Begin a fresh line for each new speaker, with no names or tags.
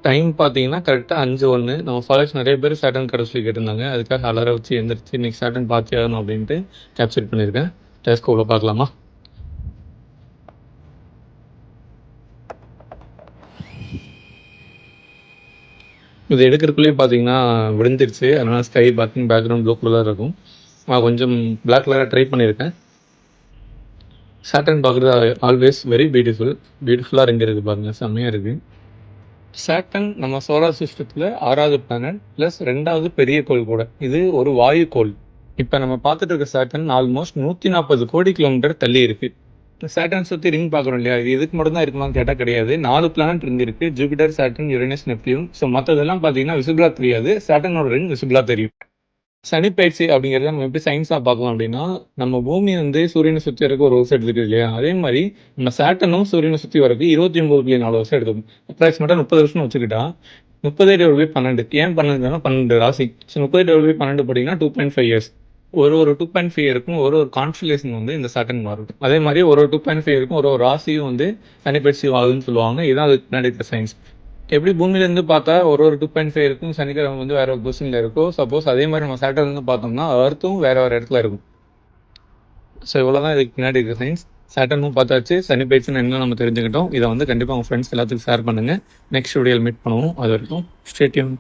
Time பார்த்தீங்கன்னா, கரெக்ட்டா 5:01 நம்ம ஃபாலோவர்ஸ் நெறைய பேர் சேட்டர்ன் கடை சொல்லி கேட்டிருந்தாங்க. அதுக்காக அலாரம் வச்சு எந்திரிச்சு இன்னைக்கு சேட்டர்ன் பார்த்தே ஆகணும் அப்படின்ட்டு கேப்சர் பண்ணியிருக்கேன். டெலஸ்கோப்ல பார்க்கலாமா? இது எடுக்கிறதுக்குள்ளயே பார்த்தீங்கன்னா விடிஞ்சிருச்சு. அதனால ஸ்கை பார்த்தீங்கன்னா பேக்ரவுண்ட் ப்ளூ கலர்ல இருக்கும். நான் கொஞ்சம் பிளாக் கலரா ட்ரை பண்ணியிருக்கேன். சேட்டர்ன் பார்க்குறது ஆல்வேஸ் வெரி பியூட்டிஃபுல். பியூட்டிஃபுல்லா இருக்கு பாருங்க. செம்மையா இருக்கு. சேட்டர்ன் நம்ம சோலார் சிஸ்டத்துல 6வது பிளானட் பிளஸ் 2வது பெரிய கோள் கூட. இது ஒரு வாயு கோள். இப்ப நம்ம பார்த்துட்டு இருக்க சேட்டர்ன் ஆல்மோஸ்ட் 140 கோடி கிலோமீட்டர் தள்ளி இருக்கு. சேட்டர்ன் சுத்தி ரிங் பார்க்குறோம் இல்லையா? இது இதுக்கு மட்டும் தான் இருக்குமான்னு கேட்டா கிடையாது. 4 பிளானட் ரிங் இருக்கு. Jupiter, Saturn, Uranus, Neptune. So மத்ததெல்லாம் பார்த்தீங்கன்னா விசிபிளா தெரியாது. சேட்டர்னோட ரிங் விசிபிளா தெரியும். சனிப்பெயர்ச்சி அப்படிங்கிறத நம்ம எப்படி சயின்ஸா பார்க்கலாம் அப்படின்னா, நம்ம பூமி வந்து சூரியனை சுத்தி வரக்கு ஒரு வருஷம் எடுத்துக்குது இல்லையா? அதே மாரி நம்ம சேட்டர்னும் சூரியனை சுத்தி வரக்கு 29.4 வருஷம் எடுத்துக்கும். அப்ராக்ஸிமேட்டா 30 வருஷம்னு வச்சுக்கிட்டா, 30/12 ஏன் 12ன்னா 12 ராசி. ஸோ 30/12 போட்டீங்கன்னா 2.5 இயர்ஸ். ஒரு 2.5 இயருக்கும் ஒரு கான்ஸ்டலேஷன் வந்து இந்த சேட்டர்ன் மாறும். அதே மாரி ஒரு 2.5 இயருக்கும் ஒரு ராசியும் வந்து சனிப்பெயர்ச்சி ஆகுதுன்னு சொல்லுவாங்க. இதுதான் அதுக்கு பின்னாடி இருக்க சயின்ஸ். எப்படி பூமியிலேருந்து பார்த்தா ஒரு 2.5 இருக்கும். சனிக்கிழமை வந்து வேற ஒரு பொசிஷன்ல இருக்கும். சப்போஸ் அதே மாதிரி நம்ம சேட்டர்ன்லேருந்து பார்த்தோம்னா அர்த்தும் வேற வேற இடத்துல இருக்கும். ஸோ இவ்வளோதான் இதுக்கு பின்னாடி இருக்க சயின்ஸ். சேட்டர்னும் பார்த்தாச்சு. சனி பயிற்சின்னு என்ன நம்ம தெரிஞ்சுக்கிட்டோம். இதை வந்து கண்டிப்பாக உங்கள் ஃப்ரெண்ட்ஸ் எல்லாத்துக்கும் ஷேர் பண்ணுங்கள். நெக்ஸ்ட் வீடியோவில் மீட் பண்ணுவோம். அது வரைக்கும் ஸ்டே டியூன்.